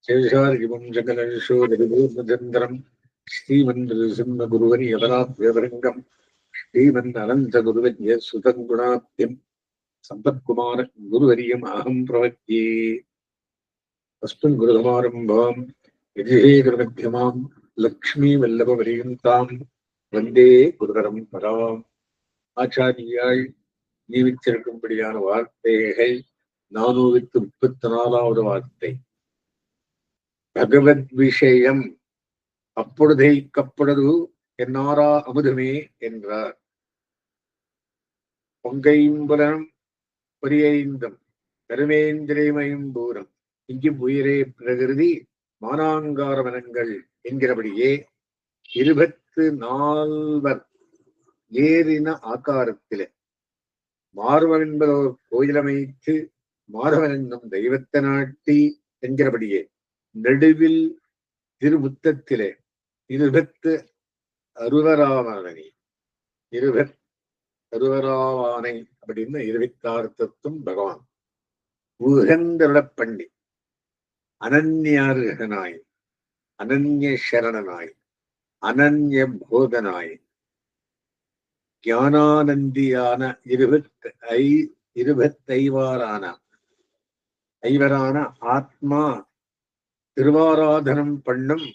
சேஷாரிவம் ஜகலோதரம் ஸ்ரீமன் சிம்ம குருவரி யவராத்யவரங்கம் ஸ்ரீமன் அனந்த குருவரிய சுதங்குணாத்தியம் சம்பத்குமார குருவரியம் அகம் பிரவத்யே. அஸ்மின் குருசமாரம்பாம் விஜயேகரமத்தியமாம் லக்ஷ்மி வல்லபபரியந்தாம் வந்தே குருதரம் பராம். ஆச்சாரியாய் ஜீவிச்சிருக்கும்படியான வார்த்தைகள் 434வது வார்த்தை. பகவத் விஷயம் அப்பொழுதைக்கப்பொழுது என்னாரா அமுதமே என்றார். பொங்கையும்புலம் பொரியைந்தும் பெருமேந்திரமயம் பூரம் இங்கும் உயிரே பிரகிருதி மானாங்கார மனங்கள் என்கிறபடியே 24 ஏறின ஆக்காரத்திலே மாறுவன் என்பதோர் கோயிலமைத்து மாறுவன் என்னும் தெய்வத்தை நாட்டி என்கிறபடியே நடுவில் திருமுத்தத்திலே 26 அருவராவானை அப்படின்னு 26 தத்துவம் பகவான் உகந்தருளப் பண்ணி அனன்யாருகனாய் அனன்ய சரணனாய் அனன்ய போதனாய் ஞானானந்தியான 25 ஆத்மா திருவாராதனம் பண்ணும்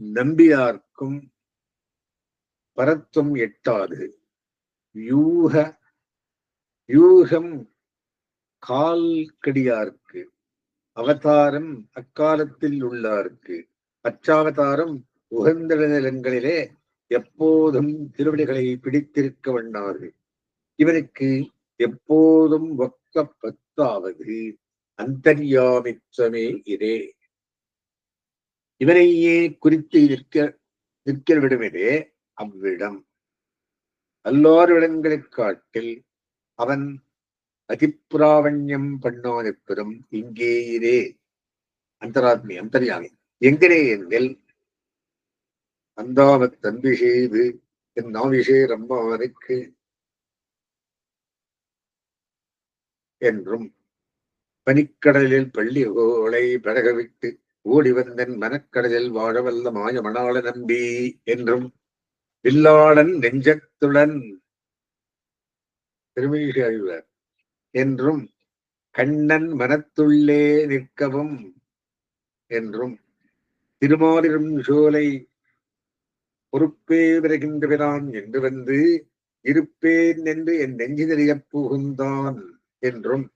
நம்பியார்க்கும் பரத்துவம் எட்டாது. யூகம் கால்கடியார்க்கு, அவதாரம் அக்காலத்தில் உள்ளார்க்கு, பச்சாவதாரம் உகந்த நிலங்களிலே எப்போதும் திருவடிகளை பிடித்திருக்க வண்ணார்கள். இவனுக்கு எப்போதும் ஒக்க பத்தாவது அந்தர்யாமித்வமே இதே. இவனையே குறித்து நிற்க விடுமிடே அவ்விடம். எல்லார் இடங்களைக் காட்டில் அவன் அதிப்பிராவண்யம் பண்ணானிப்பெறும் இங்கே இதே. அந்தர்யாமி எங்கனே என்னில் அந்தாமத் அன்பிஷேது என் நாவிஷே ரம்மானுக்கு என்றும் பனிக்கடலில் பள்ளி கோளை பழகவிட்டு ஓடி வந்தன் மனக்கடலில் வாழவல்ல மாயமணாள நம்பி என்றும் வில்லாளன் நெஞ்சத்துடன் திருமீஷி அறிவர் என்றும் கண்ணன் மனத்துள்ளே நிற்கவும் என்றும் திருமாலிரும் சோலை பொறுப்பே விரைகின்றவரான் என்று வந்து இருப்பேன் என்று என் நெஞ்சினறியப் புகுந்தான் என்றும்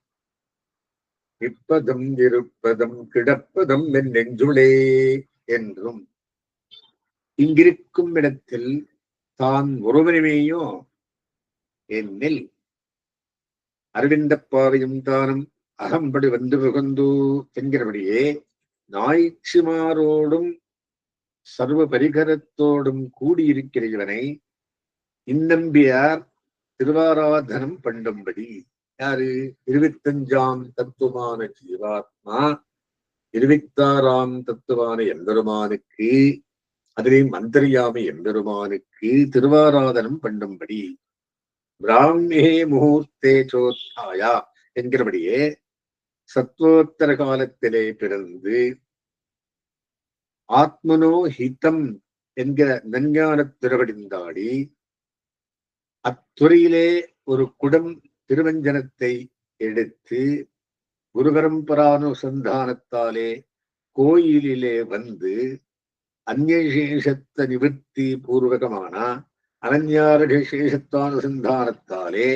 நிற்பதும் இருப்பதும் கிடப்பதும் என் நெஞ்சுளே என்றும் இங்கிருக்கும் இடத்தில் தான் ஒருவனுமேயோ என்னில் அரவிந்த பாவையும் தானும் அகம்படி வந்து புகுந்து என்கிறபடியே நாய்ச்சிமாரோடும் சர்வ பரிகரத்தோடும் கூடியிருக்கிற இவனை இந்நம்பியார் திருவாராதனம் பண்ணும்படி. யாரு? 25ஆம் தத்துவமான ஜீவாத்மா 26ஆம் தத்துவான எம்பெருமானுக்கு, அதிலேயும் அந்தர்யாமி எம்பெருமானுக்கு திருவாராதனம் பண்ணும்படி. பிராமே முகூர்த்தே சோத்தாயா என்கிறபடியே சத்வோத்தர காலத்திலே பிறந்து ஆத்மனோ ஹிதம் என்கிற நஞ்ஞான திருவடிந்தாடி அத்துறையிலே ஒரு குடம் திருவஞ்சனத்தை எடுத்து குரு பரம்பரானுசந்தானத்தாலே கோயிலிலே வந்து அந்நேஷத்த நிவர்த்தி பூர்வகமான அனன்யாரசேஷத்தானுசந்தானத்தாலே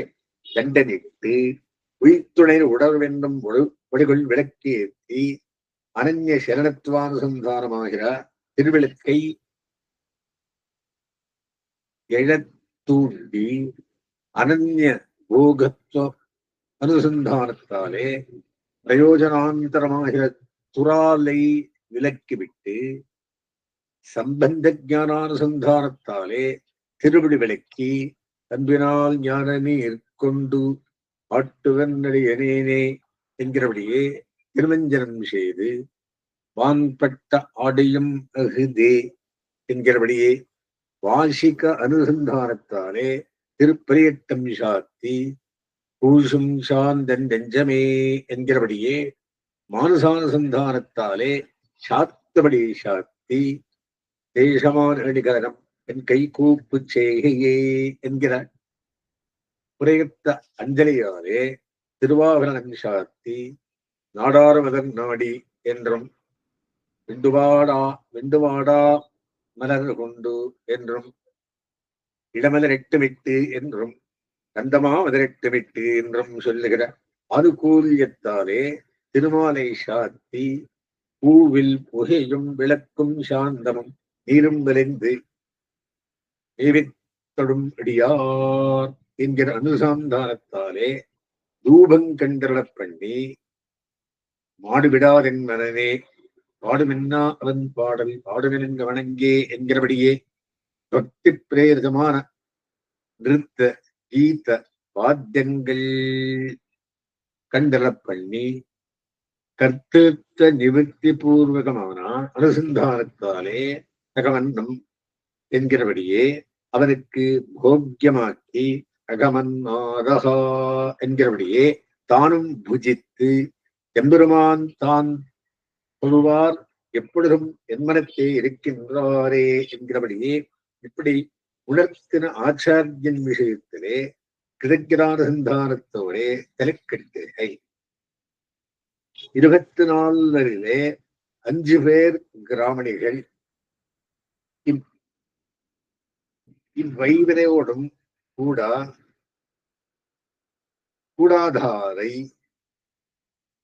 தண்டனிட்டு உயிர்த்துணை உடர்வென்னும் ஒளிகள் விளக்கேற்றி அனன்ய சரணத்துவானுசந்தானமாகிற திருவிளக்கை எழத்தூண்டி அனன்ய போகத்துவ அனுசந்தானத்தாலே பிரயோஜனாந்தரமாகிற துராலை விலக்கிவிட்டு சம்பந்த ஞானானுசந்தானத்தாலே திருவிடி விளக்கி அன்பினால் ஞான நீர் கொண்டு ஆட்டுவன்னடியனேனே என்கிறபடியே திருவஞ்சனம் செய்து வான்பட்ட ஆடையும் அகுதே என்கிறபடியே வாசிக அனுசந்தானத்தாலே திருப்பரியட்டம் சாத்தி பூசும் சாந்தன் நெஞ்சமே என்கிறபடியே மானசானுசந்தானத்தாலே சாத்தபடி சாத்தி தேசமான அடிகலனம் என் கை கூப்பு செய்கையே என்கிறார். புரையத்த அஞ்சலியாரே திருவாகரணம் சாத்தி நாடாறுவதன் நாடி என்றும் வெண்டுவாடா மலர் கொண்டு என்றும் இடமலரெட்டுமிட்டு என்றும் கந்தமா மலரெட்டுமிட்டு என்றும் சொல்லுகிற அனுகூலியத்தாலே திருமாலை சாத்தி பூவில் புகையும் விளக்கும் சாந்தமும் நீரும் விளைந்து நீவித்தொடும் அடியார் என்கிற அனுசந்தானத்தாலே தூபங்கண்டரப் பண்ணி மாடுவிடாதென் மனனே பாடுமென்னா அவன் பாடல் பாடுமென் வணங்கே என்கிறபடியே பக்தி பிரேரிதமான நிறுத்த கீத வாத்தியங்கள் கண்டரப் பண்ணி கர்த்தத்த நிவர்த்தி பூர்வகமான அனுசந்தானத்தாலே அகமன்னம் என்கிறபடியே அவனுக்கு போக்கியமாக்கி அகமன்னாதகா என்கிறபடியே தானும் புஜித்து எம்பெருமான் தான் சொல்வார் எப்பொழுதும் என் மனத்தே இருக்கின்றாரே என்கிறபடியே இப்படி உணர்த்தின ஆச்சாரியன் விஷயத்திலே கிருதஜானுசந்தானத்தோடே தலைக்கட்டுகை 24 5 பேர் கிராமணிகள் இவ்வைவரையோடும் கூடாதாரை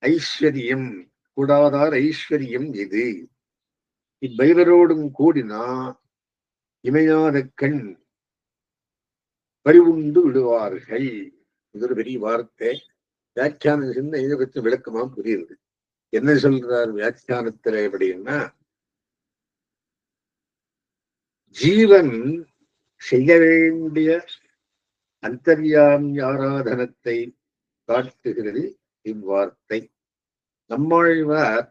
ஐஸ்வர்யம் கூடாதார் ஐஸ்வர்யம் இது. இவ்வைவரோடும் கூடினா இமையாத கண் பறிவுண்டு விடுவார்கள். இது ஒரு பெரிய வார்த்தை. வியாக்கியானம் சின்ன இதை பற்றி விளக்கமா புரியுது. என்ன சொல்றார் வியாக்கியானத்துல எப்படின்னா, ஜீவன் செய்ய வேண்டிய அந்தர்யாமி ஆராதனத்தை காட்டுகிறது இவ்வார்த்தை. நம்மாழ்வார்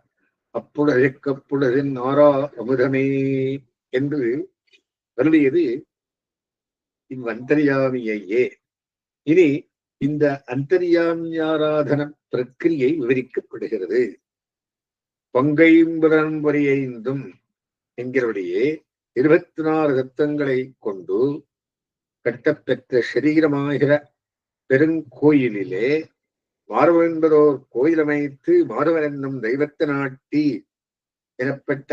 அப்புடழிக்கப்புடரின் ஆரா அமுதமே என்று வருளியது இவ்வந்தர்யாமியையே. இனி இந்த அந்தர்யாமியாராதன பிரக்கிரியை விவரிக்கப்படுகிறது. பங்கைம்புரன் பொறியைந்தும் என்கிறபடியே 24 தத்துவங்களை கொண்டு கட்டப்பெற்ற சரீரமாகிற பெருங்கோயிலிலே மாறுவன் என்பதோர் கோயிலமைத்து மாறுவன் என்னும் தெய்வத்தை நாட்டி எனப்பட்ட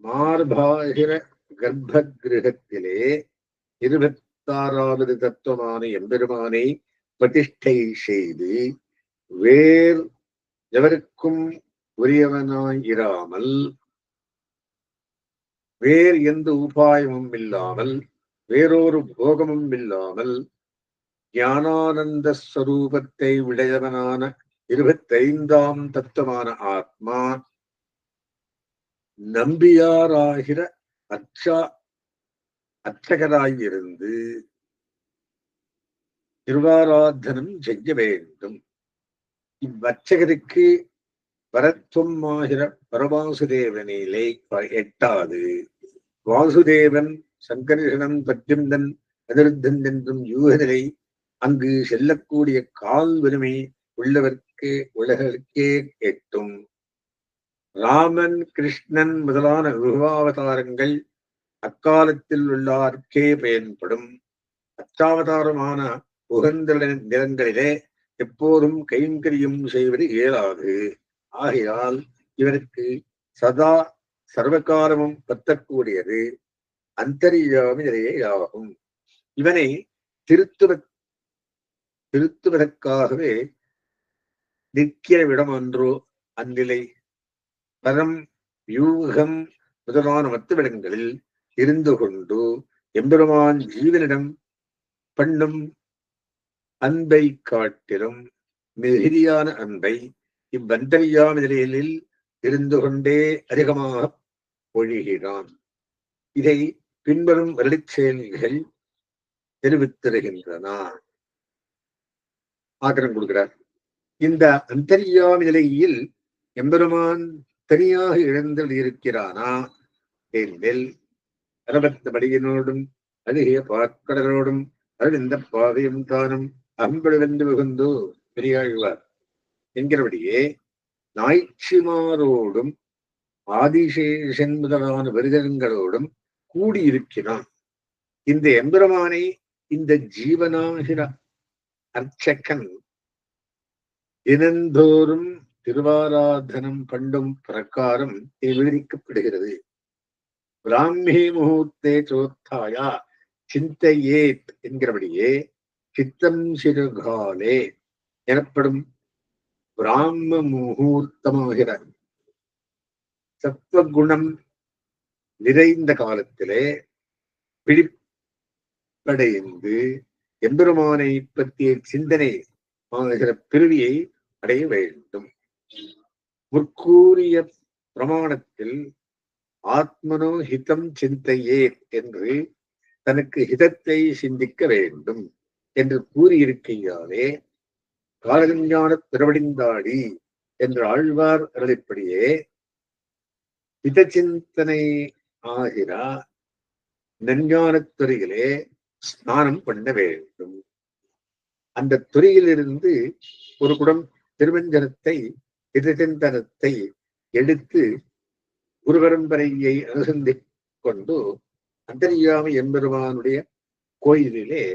மார்பாகிற கர்ப்ப கிரகத்திலே 26வது தத்துவமான எம்பெருமானை பிரதிஷ்டை செய்து வேர் எவருக்கும் உரியவனாயிராமல் வேறு எந்த உபாயமும் இல்லாமல் வேறொரு போகமும் இல்லாமல் ஞானானந்த ஸ்வரூபத்தை உடையவனான 25ஆம் தத்துவமான ஆத்மா நம்பியாராகிற அர்ச்சகராயிருந்து திருவாராதனம் செய்ய வேண்டும். இவ்வர்ச்சகருக்கு பரத்வம் ஆகிற பரவாசுதேவனிலே எட்டாது. வாசுதேவன் சங்கர்ஷணன் பத்யந்தன் அதிருத்தன் என்றும் யூகநிலை அங்கு செல்லக்கூடிய கால் வலிமை உள்ளவர்க்கு உலகிற்கே எட்டும். ராமன் கிருஷ்ணன் முதலான விருவாவதாரங்கள் அக்காலத்தில் உள்ளார்க்கே பயன்படும். அச்சாவதாரமான உகந்த நிலங்களிலே எப்போதும் கைங்கரியம் செய்வது இயலாது. ஆகையால் இவருக்கு சதா சர்வகாலமும் பற்றக்கூடியது அந்தர்யாமி நிலையே ஆகும். இவனை திருத்துவதற்காகவே நிற்கிற விடம் ஒன்றோ அந்நிலை பரம் யூகம் முதலான மத்துவிடங்களில் இருந்து கொண்டு எம்பெருமான் ஜீவனிடம் பண்ணும் அன்பை காட்டிலும் மிகுதியான அன்பை இவ்வந்தர்யாமி நிலையில் இருந்து கொண்டே அதிகமாக பொழிகிறான். இதை பின்வரும் வருடச் செயல்கள் தெரிவித்திருக்கின்றன. ஆக்கிரம் கொடுக்கிறார். இந்த அந்தர்யாமி நிலையில் எம்பெருமான் தனியாக இழந்து இருக்கிறானா என்பதில் அரபத்த படியினோடும் அழுகிய பார்க்கடலோடும் இந்த பாதையும் தானும் அம்பழுவென்று மிகுந்தோ பெரியாழ்வார் என்கிறபடியே நாய்ச்சிமாரோடும் ஆதிசேஷன் முதலான விருதங்களோடும் கூடியிருக்கிறான். இந்த எம்பெருமானை இந்த ஜீவனாகிற அர்ச்சகன் தினந்தோறும் திருவாராதனம் பண்ணும் பிரகாரம் விவரிக்கப்படுகிறது. பிராமி முகூர்த்தே சோத்தாயா சிந்தையேத் என்கிறபடியே சித்தம் சிறுகாலே எனப்படும் பிராம முகூர்த்தமாகிற சத்வகுணம் நிறைந்த காலத்திலே பிடிப்படைந்து எம்பெருமானை பற்றிய சிந்தனை ஆகிற பிறவியை அடைய வேண்டும். முற்கூறிய பிரமாணத்தில் ஆத்மனோ ஹிதம் சிந்தையே என்று தனக்கு ஹிதத்தை சிந்திக்க வேண்டும் என்று கூறியிருக்கையாலே காலஞான பிறவடிந்தாடி என்று ஆழ்வார் அருளிப்படியே ஹித சிந்தனை ஆகிற நஞ்ஞானத் துறையிலே ஸ்நானம் பண்ண வேண்டும். அந்த துறையிலிருந்து ஒரு குடம் திருவஞ்சனத்தை ஹிதசிந்தனத்தை எடுத்து குரு பரம்பரையை அனுசந்திக் கொண்டு அந்தர்யாமி எம்பெருமானுடைய கோயிலிலே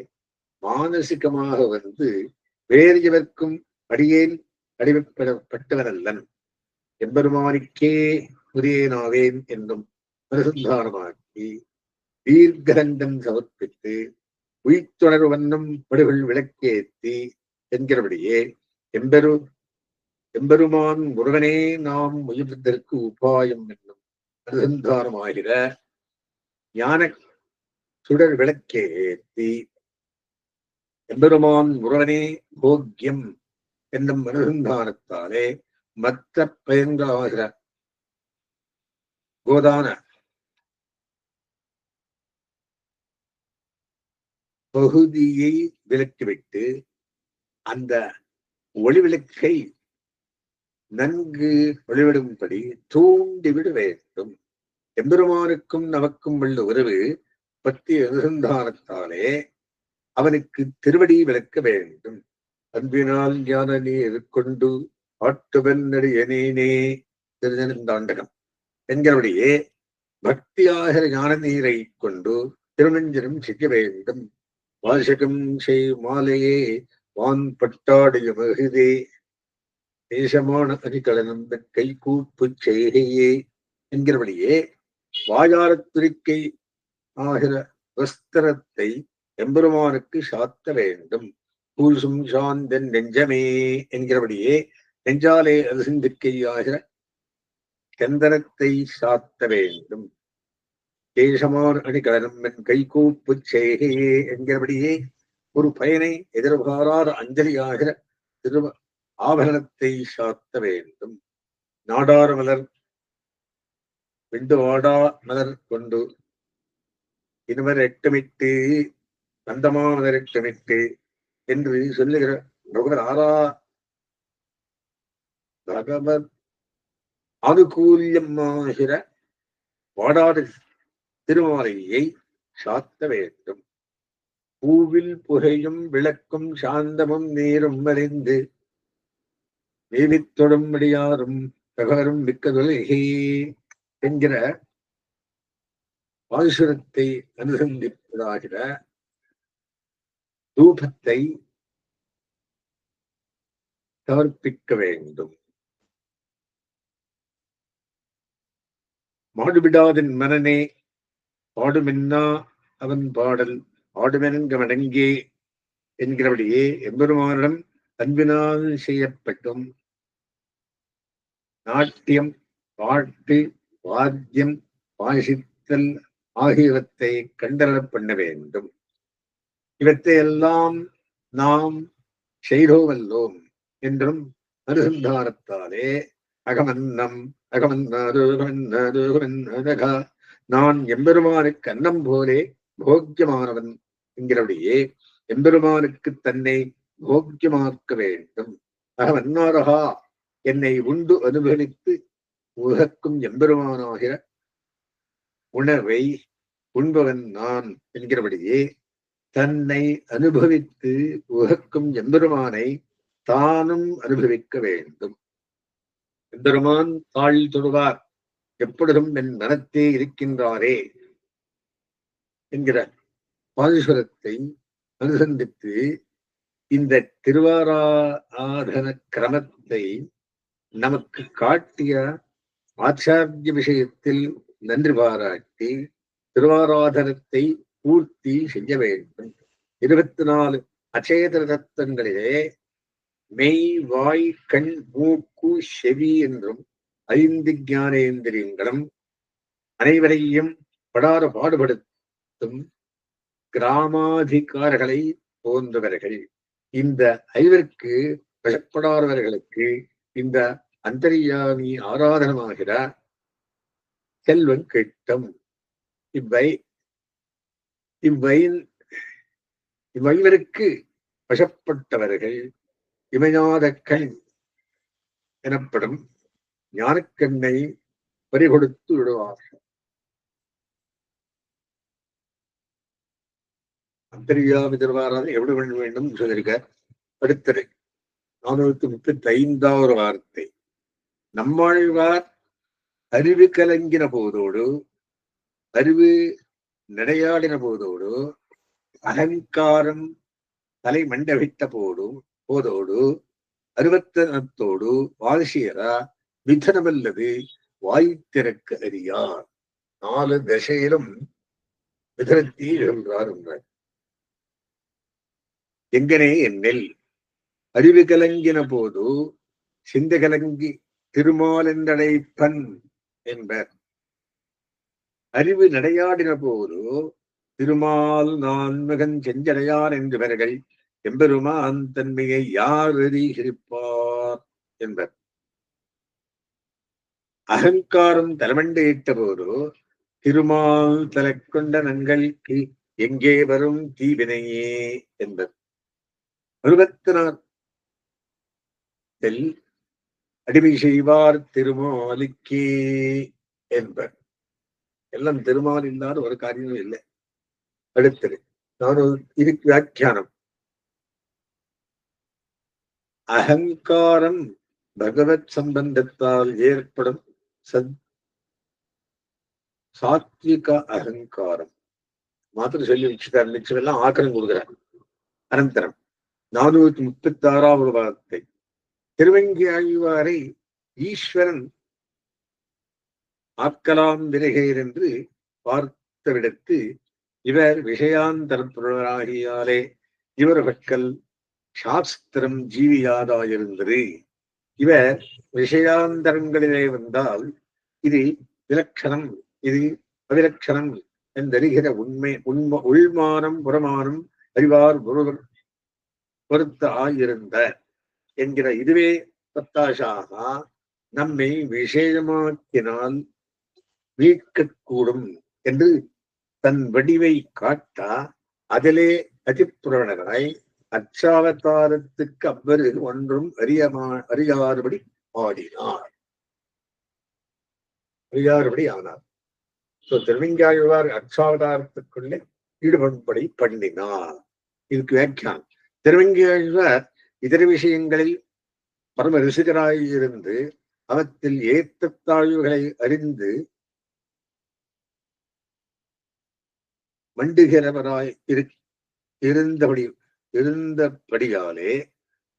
மானசிகமாக வந்து வேறு எவர்க்கும் அடியேன் அடிமைப்பட்டவனல்லன் எம்பெருமானுக்கே உரியனாவேன் என்னும் அனுசந்தானமாக்கி தீர்க்கரண்டம் சமர்ப்பித்து உயிர்த்துணர்வு வண்ணம் படுகள் விளக்கேற்றி என்கிறபடியே எம்பெருமான் முருகனே நாம் உயிர்த்தற்கு உபாயம் என்னும் அனுசந்தானமாகிற ஞான சுடர் விளக்கேற்றி எம்பெருமான் முருகனே போக்கியம் என்னும் அனுசந்தானத்தாலே மற்ற பயன்களாகிற கோதான பகுதியை விலக்கிவிட்டு அந்த ஒளிவிளக்கை நன்கு ஒளிவிடும்படி தூண்டிவிட வேண்டும். எம்பெருமானுக்கும் நமக்கும் உள்ள உறவு பற்றிய அனுசந்தானத்தாலே அவனுக்கு திருவடி விளக்க வேண்டும். அன்பினால் ஞான நீர் கொண்டு ஆட்டுவன்னடியனே திருநெடுந்தாண்டகம் என்கிறபடியே பக்தியாக ஞான நீரை கொண்டு திருநெஞ்சனம் செய்ய வேண்டும். வாசகம் செய் மாலையே வான் பட்டாடைய மகிதே தேசமான அணிகலனம் கை கூப்பு செய்கையே என்கிறபடியே வாயாரத்துரிக்கை ஆகிற வஸ்திரத்தை எம்பெருமானுக்கு சாத்த வேண்டும். பூசும் சாந்தன் நெஞ்சமே என்கிறபடியே நெஞ்சாலே அது சிந்திக்கையாகிற சந்தனத்தை சாத்த வேண்டும். தேசமான அணிகலனம் கை கூப்பு செய்கையே என்கிறபடியே ஒரு பயனை எதிர்பாராத அஞ்சலியாகிற திரு ஆபரணத்தை சாத்த வேண்டும். நாடார் மலர் விண்டு வாடா மலர் கொண்டு இனிமர் எட்டமிட்டு கந்தமா மலர் எட்டமிட்டு என்று சொல்லுகிற பகவத் ஆனுகூல்யமாகிற வாடாத திருமாலையை சாத்த வேண்டும். பூவில் புகையும் விளக்கும் சாந்தமும் நீரும் மறிந்து நீவித்தொடும் முடியாரும் தகரும் மிக்கதொலகே என்கிற பாசுரத்தை அனுசந்திப்பதாகிற தூபத்தை சமர்ப்பிக்க வேண்டும். மாடுபிடாதன் மனனே பாடுமென்னா அவன் பாடல் ஆடுமென்கமடங்கே என்கிறபடியே எம்பெருமானிடம் அன்பினால் செய்யப்பட்டும் நாட்டியம் பாட்டு வாத்தியம் வாசித்தல் ஆகியவற்றை கண்டனம் பண்ண வேண்டும். இவற்றையெல்லாம் நாம் செய்தோவல்லோம் என்றும் அனுசந்தானத்தாலே அகமன்னம் அகமன்னாருகா நான் எம்பெருமானுக்கு அன்னம் போலே போக்கியமானவன் என்கிறபடியே எம்பெருமானுக்கு தன்னை போக்கியமாக்க வேண்டும். அகமன்னாரகா என்னை உண்டு அனுபவித்து உகக்கும் எம்பெருமானாகிற உணர்வை உண்பவன் நான் என்கிறபடியே தன்னை அனுபவித்து உகக்கும் எம்பெருமானை தானும் அனுபவிக்க வேண்டும். எம்பெருமான் தாழ் தொடுவார் எப்பொழுதும் என் மனத்தே இருக்கின்றாரே என்கிற பாதீஸ்வரத்தை அனுசந்தித்து இந்த திருவாராதன கிரமத்தை நமக்கு காட்டிய ஆச்சாரிய விஷயத்தில் நன்றி பாராட்டி திருவாராதனத்தை பூர்த்தி செய்ய வேண்டும். 24 அச்சேதன தத்துவங்களிலே மெய், வாய், கண், மூக்கு, செவி என்றும் 5 ஞானேந்திரியங்களும் அனைவரையும் படார பாடுபடுத்தும் கிராமாதிகாரிகளை போன்றவர்கள். இந்த 5ற்கு வசப்படாதவர்களுக்கு இந்த அந்தர்யாமி ஆராதனமாகிற செல்வம் கிட்டும். இவ்வைவருக்கு வசப்பட்டவர்கள் இமையாத கண் எனப்படும் ஞானக்கண்ணை பறிகொடுத்து விடுவார்கள். அந்தர்யாமி திருவாராதனை எவ்வளவு பண்ண வேண்டும் சொல்லியிருக்கார். அடுத்தது 435வது வார்த்தை. நம்மாழ்வார் அறிவு கலங்கின போதோடு, அறிவு நடையாடின போதோடு, அகங்காரம் தலை மண்டவிட்ட போதோடு, அருவத்தனத்தோடு வாசியரா விதனமல்லது வாய்த்திறக்க அறியார். 4 திசையிலும் விதனத்தை சொல்றார் என்றார். எங்கனே என்னில் அறிவு கலங்கின போது சிந்த கலங்கி திருமாலென்றடைப்பன் என்பர். அறிவு நடையாடின போது திருமால் நான் மகன் செஞ்சடையார் என்பவர்கள் எம்பெருமான் தன்மையை யார் அறிகிருப்பார் என்பர். அகங்காரம் தலைமண்டையிட்ட போது திருமால் தலை கொண்ட நங்களுக்கு எங்கே வரும் தீவினையே என்பர். அருவத்தினாத்தில் அடிமை செய்வார் திருமாலுக்கே என்பர். எல்லாம் திருமால் இல்லாத ஒரு காரியமும் இல்லை. அடுத்தது இதுக்கு வியாக்கியானம். அகங்காரம் பகவத் சம்பந்தத்தால் ஏற்படும் சாத்விக அகங்காரம் மாத்திரம் சொல்லி வச்சுட்டார். மிச்சம் எல்லாம் ஆக்கிரம் கொடுக்கிறார். அனந்தரம் 436வது வார்த்தை. திருவங்கி ஆழ்வாரை ஈஸ்வரன் ஆக்கலாம் விரகேர் என்று பார்த்தவிடத்து இவர் விஷயாந்தரப்பொருளாகியாலே இவர் பக்கல் சாஸ்திரம் ஜீவியாதாயிருந்தது. இவர் விஷயாந்தரங்களிலே வந்தால் இது விலட்சணம், இது அவிலட்சணம் என்றறிகிற உள்மானம் புறமானம் அறிவார் ஒருவர் பொருத்த ஆயிருந்த என்கிற இதுவே பத்தாஷாக நம்மை விஷயமாக்கினால் மீட்கக்கூடும் என்று தன் வடிவை காட்ட அதிலே அதிப்புரணராய் அச்சாவதாரத்துக்கு அவ்வரு ஒன்றும் அறியாதபடி ஆடினார். அறியாதபடி ஆனார். திருவெங்காழ்வார் அச்சாவதாரத்துக்குள்ளே ஈடுபடும்படி பண்ணினார். இதுக்கு வியாக்கியானம். திருவெங்காழ்வார் இதர விஷயங்களில் பரம ரிசிகராயிருந்து அவற்றில் ஏற்றத்தாழ்வுகளை அறிந்து மண்டுகிறவராய் இருந்தபடியாலே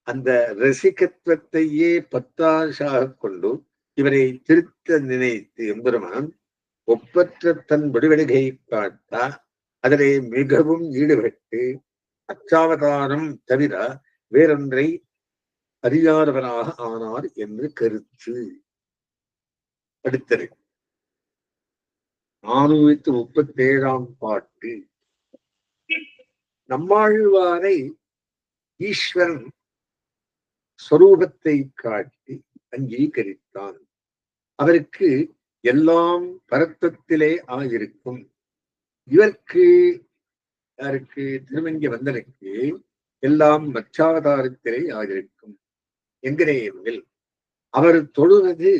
அந்த ரசிகத்துவத்தையே பத்தாசாக கொண்டு இவரை திருத்த நினைத்து எம்பெருமான் ஒப்பற்ற தன் விடுவெளிகை காட்ட அதிலே மிகவும் ஈடுபட்டு அச்சாவதாரம் தவிர வேறொன்றை அறியாதவராக ஆனார் என்று கருத்து. அடுத்தது 437ஆம் பாட்டு. நம்மாழ்வாரை ஈஸ்வரன் ஸ்வரூபத்தை காட்டி அங்கீகரித்தான். அவருக்கு எல்லாம் பரத்தத்திலே ஆயிருக்கும். இவருக்கு யாருக்கு திருவங்கி வந்தனுக்கு எல்லாம் மச்சாவதாரத்திலே ஆயிருக்கும் என்கிறேன். அவர் தொழுவது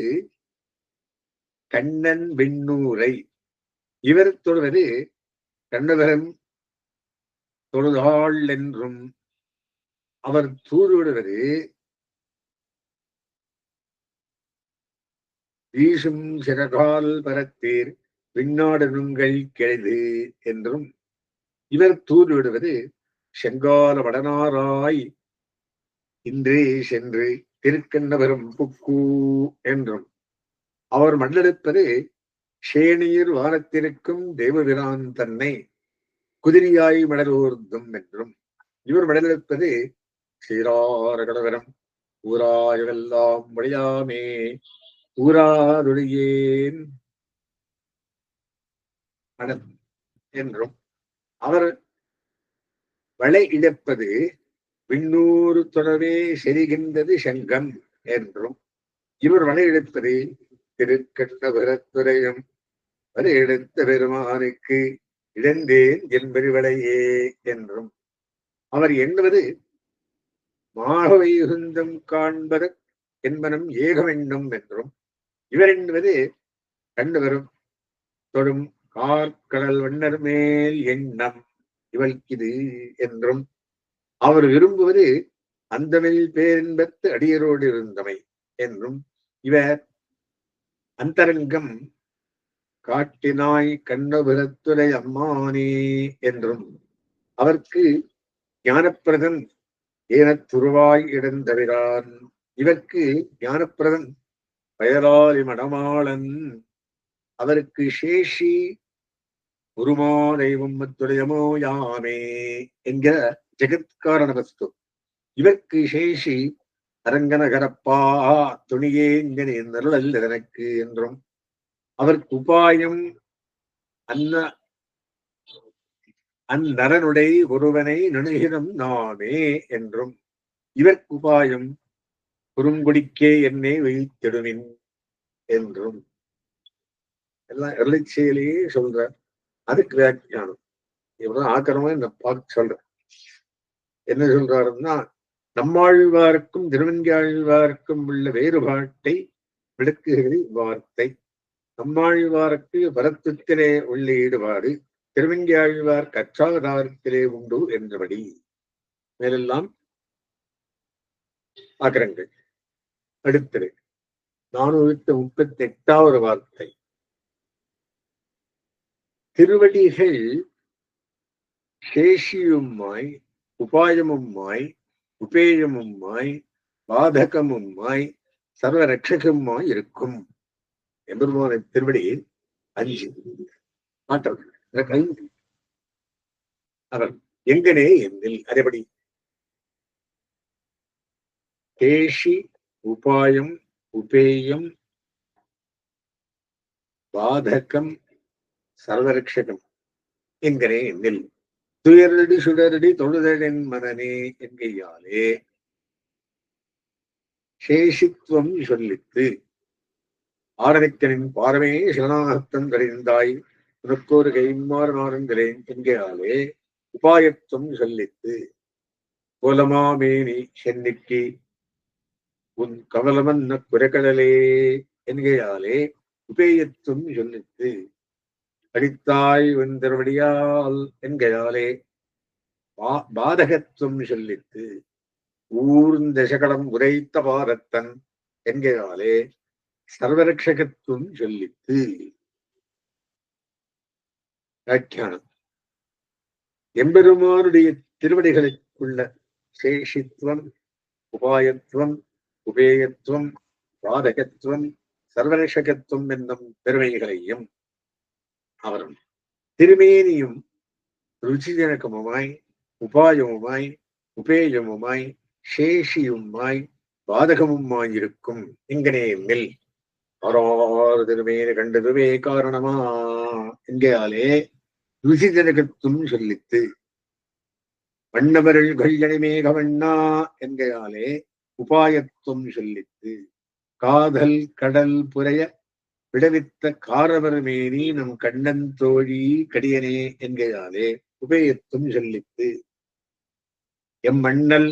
கண்ணன் வெண்ணூரை, இவர் தொழுவது கண்ணவரம் தொழுதாள் என்றும், அவர் தூதுவிடுவது வீசும் சிறகால் பரத்தீர் விண்ணாடு நுங்கள் கெழுது என்றும் இவர் தூது விடுவது செங்கால வடனாராய் இன்றே சென்று திருக்கண்ணபுரம் புக்கு என்றும் அவர் மண்டலிப்பது சேனீர் வானத்திற்கும் தேவபிரான் தன்னை குதிரியாய் மடலூர்ந்தும் என்றும் இவர் மடலிருப்பது சீரார கடவரம் ஊராயெல்லாம் முடியாமே ஊராதொழியேன் என்றும் அவர் வளை இழப்பது விண்ணூறு தொடவே செரிகின்றது சங்கம் என்றும் இவர் வளை இழப்பது திருக்கண்ணபுரத்துறையும் வரை எடுத்த பெருமானுக்கு இழந்தேன் என்பறிவளையே என்றும் அவர் எண்ணுவது மாகவைகுந்தம் காண்பது என்பனம் ஏகமென்னும் என்றும் இவர் எண்ணுவது கண்டுவரும் தொடும் கார்கடல் வண்ணர் மேல் எண்ணம் இவள்கிது என்றும் அவர் விரும்புவது அந்தமில் பேரின்பத்து அடியரோடு இருந்தமை என்றும் இவர் அந்தரங்கம் காட்டினாய் கண்ணபுரத்துறை அம்மானே என்றும் அவர்க்கு ஞானப்பிரதன் ஏனத்துருவாய் இடந்தவிரான் இவர்க்கு ஞானப்பிரதன் பயலாளி மடமாளன் அவருக்கு சேஷி உருமா தெய்வம் மத்துடையமோ யாமே என்கிற ஜெகத்காரண வஸ்து இவர்க்கு சேஷி அரங்கனகரப்பா துணியே நருளல் எனக்கு என்றும் அவருக்கு உபாயம் அந்நரனுடைய ஒருவனை நுணுகினம் நாமே என்றும் இவர்க்கு உபாயம் குறுங்குடிக்கே என்னை வைத்திடுமின் என்றும் எல்லாம் எர்லிச்சையிலேயே சொல்ற அதுக்கு வியாக்கியானம் இவரும் ஆக்கிரமா இந்த பார்த்து சொல்ற என்ன சொல்றாருன்னா நம்மாழ்வாருக்கும் திருவங்கியாழ்வாருக்கும் உள்ள வேறுபாட்டை விளக்குகிற வார்த்தை நம்மாழ்வாருக்கு பரத்துவத்திலே உள்ள ஈடுபாடு திருவங்கியாழ்வார் கற்றாதாரத்திலே உண்டு என்றபடி மேலெல்லாம் ஆக்கிரங்கள் அடுத்தது 438வது வார்த்தை திருவடிகள் சேஷியுமாய் உபாயமுமாய் உபேயமுமாய் பாதகமுமாய் சர்வ ரட்சகமாய் இருக்கும் எம்பெருமான திருவடி 5 மாற்றம் அவர் எங்கனே என்னில் அதேபடி சேஷி உபாயம் உபேயம் பாதகம் சர்வரட்சகம் என்கிறே என்னில் துயரடி சுடரடி தொழுதலின் மனநே என்கையாலே சேஷித்துவம் சொல்லித்து ஆரணிக்கனின் பார்வே சிவனாகத்தன் கறிந்தாய் உனக்கோரு கைமாறு நாருங்கிறேன் என்கையாலே உபாயத்துவம் சொல்லித்து கோலமாமேனி சென்னிக்கு உன் கவலமன்ன குறைக்கடலே என்கையாலே உபேயத்துவம் சொல்லித்து அடித்தாய் வெந்தர்வடியால் என்கையாலே பாதகத்துவம் சொல்லித்து ஊர்ந்தசகடம் உரைத்த பாரத்தன் என்கையாலே சர்வரட்சகத்துவம் சொல்லித்து வியாக்கியானம் எம்பெருமானுடைய திருவடிகளுக்குள்ள சேஷித்துவம் உபாயத்துவம் உபேயத்துவம் பாதகத்துவம் சர்வரட்சகத்துவம் என்னும் பெருமைகளையும் அவரும் திருமேனியும் ருச்சிஜனகமுமாய் உபாயமுமாய் உபேயமுமாய் சேஷியுமாய் பாதகமுமாயிருக்கும் எங்கனே மெல் ஆறாறு திருமேனி கண்டதுவே காரணமா என்கையாலே ருசிஜனகத்தும் சொல்லித்து வண்ணவர்கள் கல்யணி மேகவண்ணா என்கையாலே உபாயத்துவம் சொல்லித்து காதல் கடல் புரைய விடவித்த காரவர் மேனி நம் கண்ணன் தோழி கடியனே என்கையாலே உபேயத்தும் சொல்லித்து எம் மண்ணல்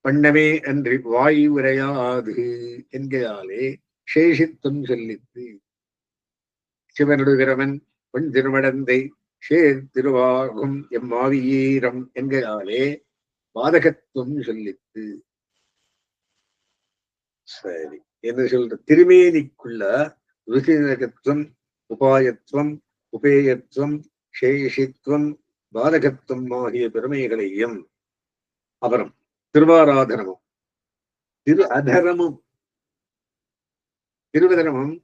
பண்ணமே அன்றி வாய் உரையாது என்கையாலே சேஷித்தும் சொல்லித்து சிவனுடுகிறவன் பொன் திருமடந்தை சேர் திருவாகும் எம் ஆவியீரம் என்கையாலே பாதகத்துவம் சொல்லித்து. சரி, என்ன சொல்ற திருமேனிக்குள்ள ருசிநகத்துவம், உபாயத்துவம், உபேயத்துவம், சேஷித்துவம், பாலகத்துவம் ஆகிய பெருமைகளையும், அப்புறம் திருவாராதனமும் திரு அதரமும் திருவதனமும்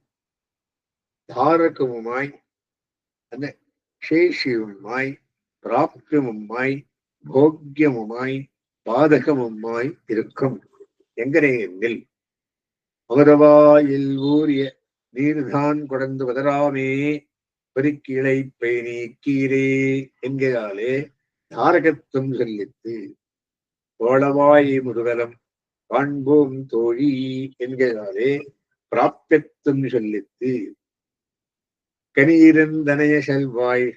தாரகமுமாய் அந்த சேஷியுமாய் பிராப்தியமுமாய் போக்கியமுமாய் பாதகமுமாய் இருக்கும். எங்கனே எண்ணில் அமரவாயில் ஊரிய நீர்தான் கொடந்து வதராமே பெருக்கிளை பை நீக்கீரே என்கிறாலே தாரகத்துவம் சொல்லித்து கோளவாய் முருகலம் காண்போம் தோழி என்கிறாலே பிராப்தியத்துவம் சொல்லித்து கனியிருந்தனைய செல்வாய்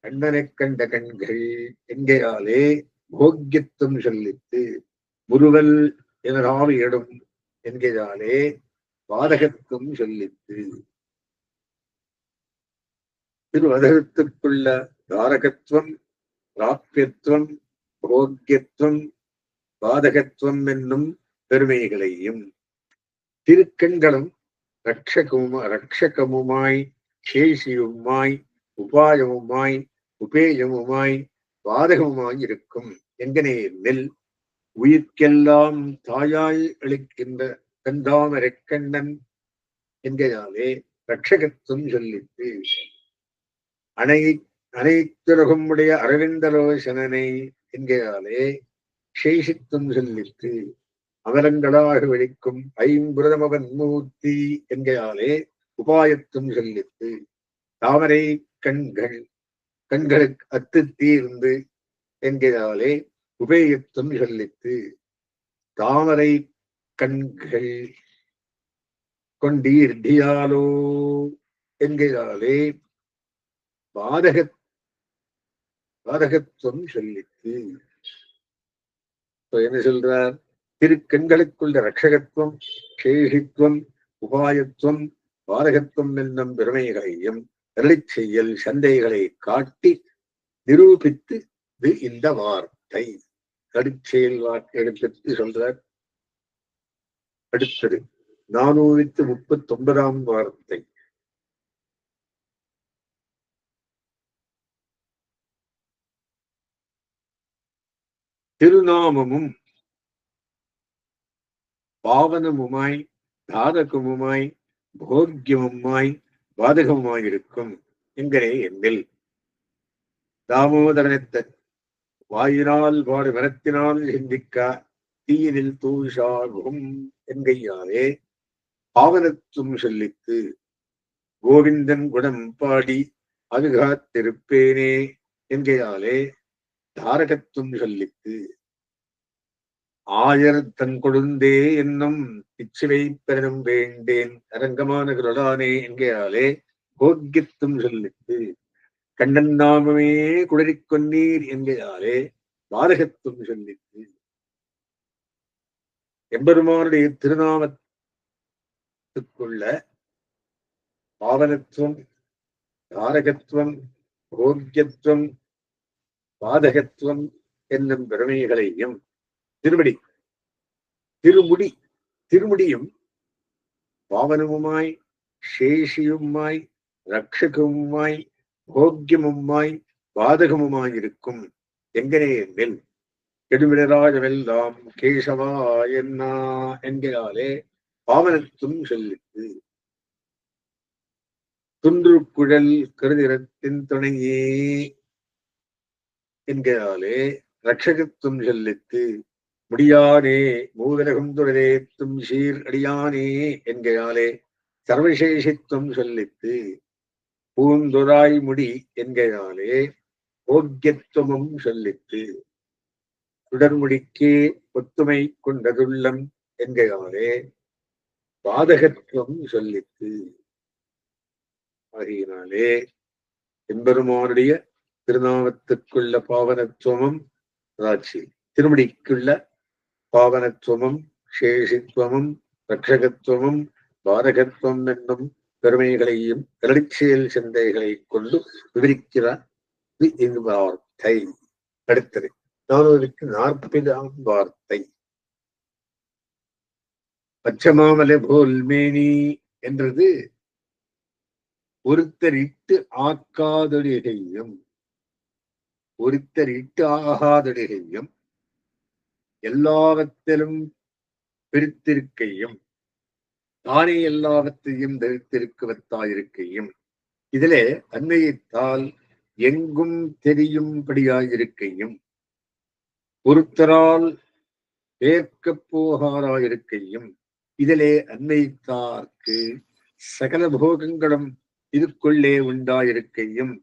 கண்ணனைக் கண்ட கண்கள் என்கிறாலே போக்கியத்துவம் சொல்லித்து முருகல் எனராவியிடும் என்கிறாலே பாதகத்துவம் சொல்லித்து திருவதகத்துக்குள்ள தாரகத்துவம், பிராப்தியத்துவம், போக்கியத்துவம், பாதகத்துவம் என்னும் பெருமைகளையும் திருக்கண்களும் ரட்சகமுமாய் சேஷியுமாய் உபாயமுமாய் உபேயமுமாய் பாதகமுமாய் இருக்கும். எங்கனே நெல் உயிர்க்கெல்லாம் தாயாய் அளிக்கின்ற கந்தாமரைக்கண்ணன் என்கிறாலே ரட்சகத்துவம் சொல்லித்து அனைத்துலகும் உடைய அரவிந்தலோசனனை என்கிறாலே சேஷித்துவம் சொல்லித்து அமரங்களாக வெடிக்கும் ஐம்புரதமவன் மூர்த்தி என்கிறாலே உபாயத்துவம் சொல்லித்து தாமரை கண்களுக்கு அத்து தீர்ந்து என்கிறாலே உபேயத்துவம் சொல்லித்து தாமரை கண்கள் கொண்டீர்டியாலோ என்கிறாலே பாதகத்துவம் சொல்லித்து. என்ன சொல்றார்? திருக்கண்களுக்குள்ள ரட்சகத்துவம், சேஷித்துவம், உபாயத்துவம், பாதகத்துவம் என்னும் பெருமைகளையும் அருளிச் செய்யல் சந்தைகளை காட்டி நிரூபித்து இந்த வார்த்தை கடுச்செயல் வார்த்தை எடுத்து சொல்றார். அடுத்தது 439 வார்த்தை. திருநாமமும் பாவனமுமாய் தாரகமுமாய் போக்கியமுமாய் பாதகமுமாயிருக்கும் என்கிறே எண்ணில் தாமோதரனத்தை வாயினால் பாடு மரத்தினால் சிந்திக்க தீயினில் தூஷாகும் என்கையாலே பாவனத்துவம் சொல்லித்து கோவிந்தன் குணம் பாடி அதுகாத்திருப்பேனே என்கையாலே தாரகத்துவம் சொல்லித்து ஆயர்தன் கொழுந்தே என்னும் இச்சுவை பெறனும் வேண்டேன் அரங்கமான குரலானே என்கிறாலே போக்கியத்துவம் சொல்லித்து கண்ணன் நாமமே குளறிக் கொன்னீர் என்கிறாலே பாதகத்துவம் சொல்லித்து எம்பெருமானுடைய திருநாமத்துக்குள்ள பாவனத்துவம், தாரகத்துவம், போக்கியத்துவம், பாதகத்துவம் என்னும் பெருமைகளையும் திருமுடியும் பாவனமுமாய் சேஷியுமாய் ரட்சகமுமாய் போக்கியமுமாய் பாதகமுமாயிருக்கும் எங்கனே என்கில் கெடுமிடராஜவெல்லாம் கேசவா என்ன என்கிறாலே பாவனத்துவம் சொல்லித்து துன்று குழல் கருதிரத்தின் துணையே என்கிறாலே ரட்சகத்துவம் சொல்லித்து முடியானே மூதலகம் துறதேத்தும் சீர் அடியானே என்கிறாலே சர்வசேஷித்துவம் சொல்லித்து பூந்துராய் முடி என்கிறாலே போக்கியத்துவமும் சொல்லித்து சுடர்முடிக்கே ஒத்துமை கொண்டதுள்ளம் என்கிறாலே பாதகத்துவம் சொல்லித்து ஆகியனாலே எம்பெருமானுடைய திருநாமத்துக்குள்ள பாவனத்துவமும் ராட்சி திருமுடிக்குள்ள பாவனத்துவமும் சேஷித்துவமும் ரட்சகத்துவமும் பாதகத்துவம் என்னும் பெருமைகளையும் கரடிச்செயல் சிந்தைகளை கொண்டு விவரிக்கிறார் வார்த்தை. அடுத்தது 440 வார்த்தை. பச்சமாமலை போல் மேனி என்றது ஒருத்தரிட்டு ஆக்காதொழிகையும் ஒருத்தரிட்டு ஆகாதொழிகையும் எல்லாவற்றிலும் பிரித்திருக்கையும் தானே எல்லாவற்றையும் தரித்திருக்குவத்தாயிருக்கையும் இதிலே அன்மையத்தால் எங்கும் தெரியும்படியாயிருக்கையும் ஒருத்தரால் ஏற்கப் போகாராயிருக்கையும் இதிலே அன்மைத்தார்க்கு சகல போகங்களும் இதுக்குள்ளே உண்டாயிருக்கையும்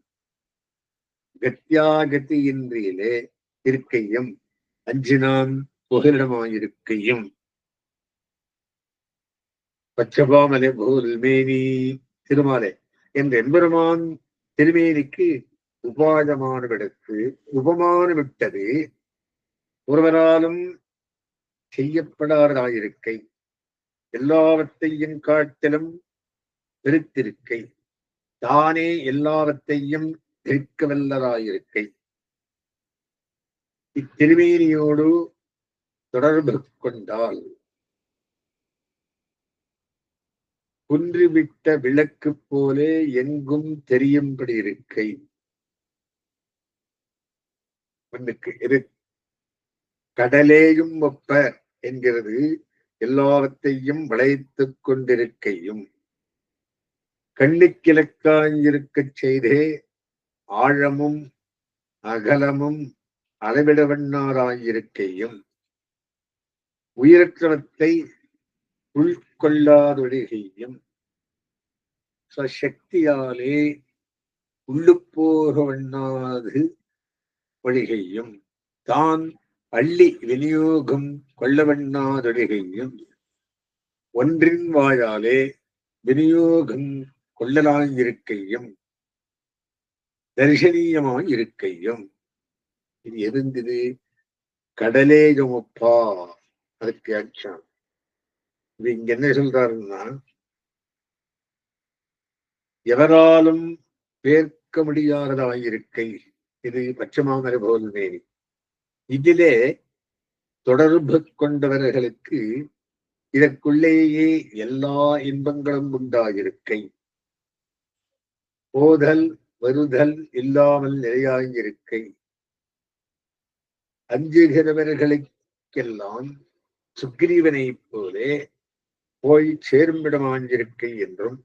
கத்தியாகத்தியின்றியிலே இருக்கையும் அஞ்சினான் புகலிடமாயிருக்கையும் பச்சபாமலை போல் மேனி திருமாலை என்ற எம்பெருமான் திருமேனிக்கு உபாயமானவிடத்து உபமானவிட்டது ஒருவராலும் செய்யப்படாததாயிருக்கை எல்லாவற்றையும் காட்டிலும் பெருத்திருக்கை தானே எல்லாவற்றையும் இருக்க வல்லதாயிருக்கை இத்திருமேனியோடு தொடர்பு கொண்டால் குன்றிவிட்ட விளக்கு போலே எங்கும் தெரியும்படி இருக்கை ஒன்றுக்கு எது கடலேயும் ஒப்ப என்கிறது எல்லாவற்றையும் வளைத்துக் கொண்டிருக்கையும் கண்ணுக்கிழக்காயிருக்கச் செய்தே ஆழமும் அகலமும் அளவிடவண்ணாராயிருக்கையும் உயிரற்றவத்தை உள்கொள்ளாதொழிகையும் சக்தியாலே உள்ளுப்போக வண்ணாது ஒழிகையும் தான் அள்ளி விநியோகம் கொள்ளவண்ணாதொழிகையும் ஒன்றின் வாயாலே விநியோகம் கொள்ளலாயிருக்கையும் தரிசனீயமாயிருக்கையும் இது எதிர்ந்தது கடலேயுமப்பா அதுக்கு அச்சான் இது இங்க என்ன சொல்றாருன்னா எவராலும் பேர்க்க முடியாததாயிருக்கை இது பச்சமாமரை போல் மேனி இதிலே தொடர்பு கொண்டவர்களுக்கு இதற்குள்ளேயே எல்லா இன்பங்களும் உண்டாயிருக்கை போதல் வருதல் இல்லாமல் நிலையாயிருக்கை அஞ்சுகிறவர்களுக்கெல்லாம் சுக்ரீவனைப் போலே போய் சேருமிடமாஞ்சிருக்கை என்றும்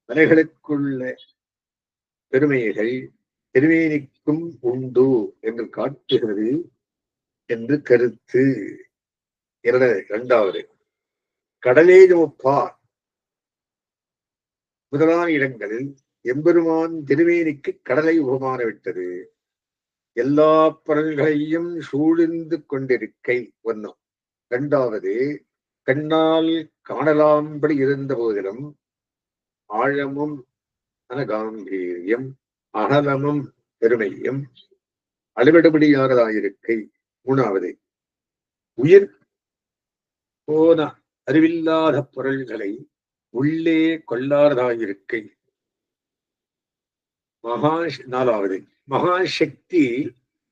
மலைகளுக்குள்ள பெருமைகள் திருமேனிக்கும் உண்டு என்று காட்டுகிறது என்று கருத்து. இரண்டாவது கடலேஜோப்பார் முதலான இடங்களில் எம்பெருமான் திருமேனிக்கு கடலை உபமான விட்டது. எல்லா பரல்களையும் சூழ்ந்து கொண்டிருக்கை ஒன்னும். இரண்டாவது கண்ணால் காணலாம்படி இருந்த போதிலும் ஆழமும் அனகாம்பீரியம் அகலமும் பெருமையும் அளவிடபடியானதாயிருக்கை. மூணாவது உயிர் போன அறிவில்லாத பொருள்களை உள்ளே கொள்ளாததாயிருக்கை. நாலாவது மகாசக்தி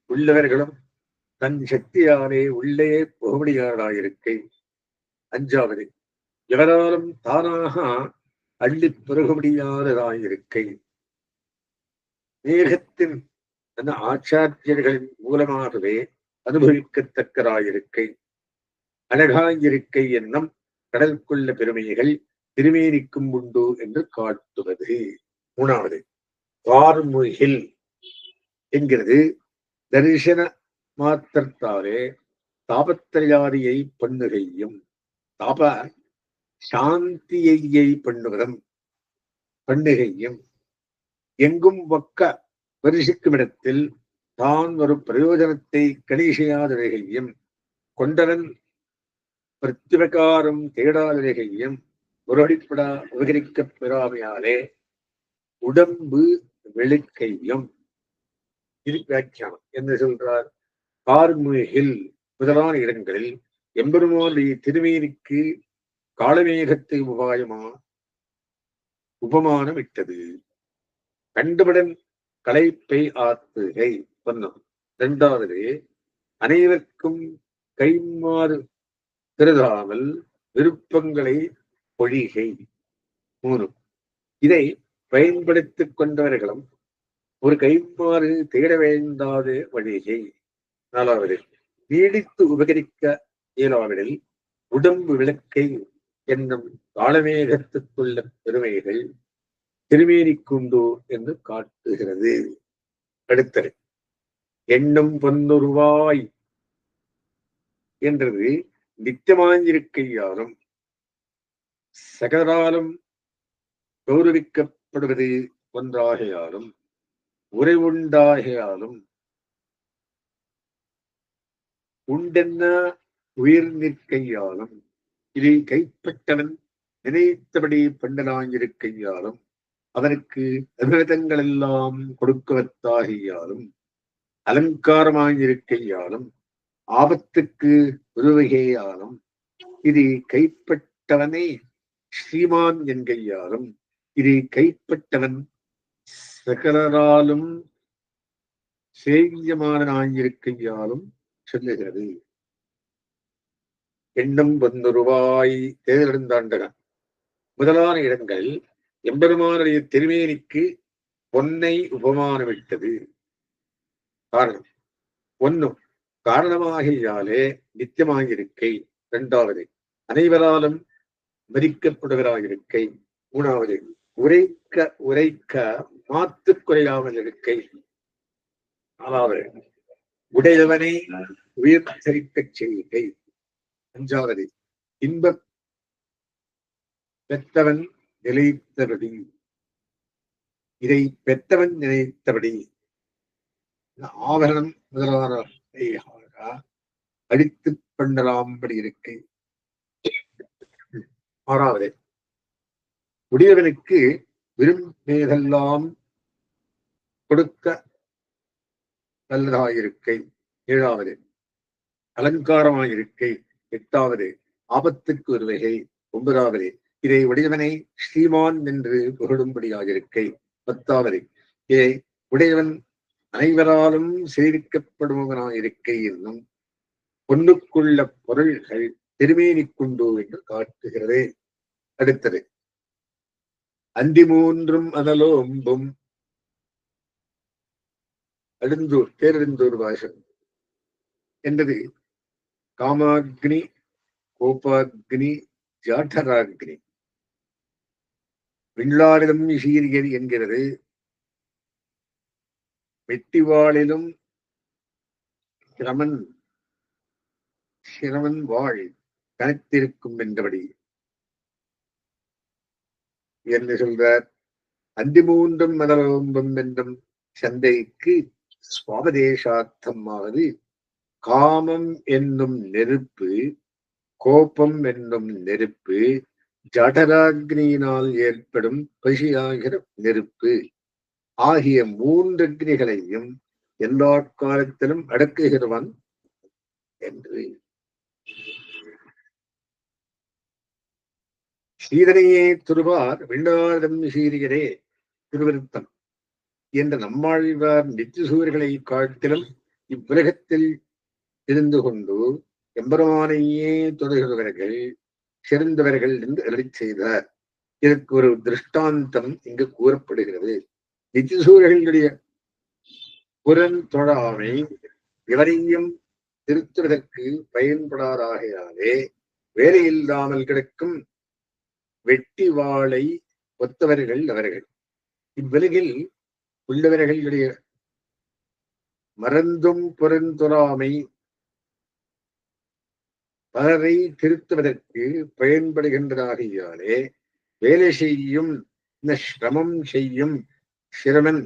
உள்ளவர்களும் தன் சக்தியாலே உள்ளே போகமுடியாததாயிருக்கை. அஞ்சாவது எவராலும் தானாக அள்ளி பெருக முடியாததாயிருக்கை. மேகத்தின் தன் ஆச்சாரியர்களின் மூலமாகவே அனுபவிக்கத்தக்கதாயிருக்கை. அழகாயிருக்கை என்னும் கடற்குள்ள பெருமைகள் திருமேனிக்கும் உண்டு என்று காட்டுவது. மூணாவது வார்முகில் என்கிறது தரிசன மாத்திரத்தாலே தாபத்திரயாதியை பண்ணுகையும் தாப சாந்தியை பண்ணுகையும் எங்கும் ஒக்க பரிசிக்கும் இடத்தில் தான் ஒரு பிரயோஜனத்தை கணிசையாதவைகையும் கொண்டவன் பிரத்யகாரம் தேடாதவைகையும் ஒரு அடிப்படா உபகரிக்கப் பெறாமையாலே உடம்பு வெளுக்கையும். இது வியாக்கியானம் என்ன சொல்றார்? கார்முகில் முதலான இடங்களில் எம்பெருமானுடைய திருமேனிக்கு காலமேகத்தை உபமானம் இட்டது. கண்டுபடன் களைப்பை ஆத்துகை சொன்னோம். இரண்டாவது அனைவருக்கும் கைமாறு கருதாமல் விருப்பங்களை பொழிகை. 3. இதை பயன்படுத்திக் கொண்டவர்களும் ஒரு கைமாறு தேட வேண்டாத வழிகை. 4. நீடித்து உபகரிக்க இயலாவிடில் உடம்பு விளக்கை என்னும் காலமேகத்துக்குள்ள பெருமைகள் திருமேனிக்குண்டு என்று காட்டுகிறது. அடுத்தது எண்ணம் பொன்னுருவாய் என்றது நித்தியமாயிருக்கையாலும் சகராலும் கௌரவிக்கப்படுவது ஒன்றாகையாலும் உறைவுண்டாகையாலும் உண்டென்ன உயிர் நிற்கையாலும் இதை கைப்பற்றவன் நினைத்தபடி பண்டனாயிருக்கையாலும் அவனுக்கு அபிரதங்கள் எல்லாம் கொடுக்கவத்தாகியாலும் அலங்காரமாயிருக்கையாலும் ஆபத்துக்கு உதவுகையாலும் இது கைப்பற்றவனே ஸ்ரீமான் என்கையாலும் இது கைப்பற்றவன் சகலராலும் சேவியமானாயிருக்கையாலும் சொல்லுகிறது. எண்ணம் பொன்னுருவாய் தேர்ந்தெடுந்தாண்டகன் முதலான இடங்கள் எம்பெருமானுடைய திருமேனிக்கு பொன்னை உபமானமிட்டது. காரணம் ஒன்னும் காரணமாகியாலே நித்தியமாயிருக்கை. 2. அனைவராலும் மதிக்கப்படுகிறாயிருக்கை. 3. உரைக்க உரைக்க மாத்து குறையாமல் இருக்கை. 4. உடையவனை உயிர் சரிக்கச் செய்கை. 5. இன்ப பெற்றவன் நிலைத்தபடி. இதை பெற்றவன் நினைத்தபடி ஆபரணம் முதலான அடித்து பண்ணலாம்படி இருக்கை. 6. உடையவனுக்கு விரும்பியதெல்லாம் கொடுக்க நல்லதாயிருக்கை. 7. அலங்காரமாயிருக்கை. 8. ஆபத்துக்கு ஒரு வகை. 9. இதை உடையவனை ஸ்ரீமான் என்று புகழும்படியாயிருக்கை. 10. இதை உடையவன் அனைவராலும் சேவிக்கப்படுபவனாயிருக்கை என்னும் பொன்னுக்குள்ள பொருள்கள் திருமேனிக்குண்டு என்று காட்டுகிறது. அடுத்தது அந்தி மூன்றும் அனலோம்பும் அடுந்தூர் தேரெழுந்தூர் பாஷம் என்பது காமாக்னி, கோபாக்னி, ஜாட்டராக்னி. விண்ணாரிடம் சீரியர் என்கிறது. வெட்டிவாளிலும் சிரமன் வாழ் கனத்திருக்கும் என்றபடி என்று சொல்றார். அந்தி மூன்றும் மதலோம்பம் என்றும் சந்தைக்கு சுவாபதேசார்த்தமாவது காமம் என்னும் நெருப்பு, கோபம் என்னும் நெருப்பு, ஜடராக்னியினால் ஏற்படும் பசியாகிற நெருப்பு ஆகிய 3 அக்னிகளையும் எல்லா காலத்திலும் அடக்குகிறவன் என்று. சீதனையே துருவார் விண்ணாரிடம் சீரியரே திருவிருத்தம் என்ற நம்மாழ்வார் நித்திசூர்களை காட்டிலும் இவ்வுலகத்தில் இருந்து கொண்டு எம்பெருமானையே தொடர்கிறவர்கள் சிறந்தவர்கள் என்று அருளிச் செய்தார். இதற்கு ஒரு திருஷ்டாந்தம் இங்கு கூறப்படுகிறது. நித்திசூர்களுடைய புறந்தொழாமை எவரையும் திருத்துவதற்கு பயன்படாதாகையாலே வேலையில்லாமல் கிடக்கும் வெட்டி வாளை ஒத்தவர்கள் அவர்கள். இவ்வுலகில் உள்ளவர்களுடைய மறந்தும் புறந்தொழாமை பலரை திருத்துவதற்கு பயன்படுகின்றதாகையாலே வேலை செய்யும் இந்த சிரமம் செய்யும் சிரமன்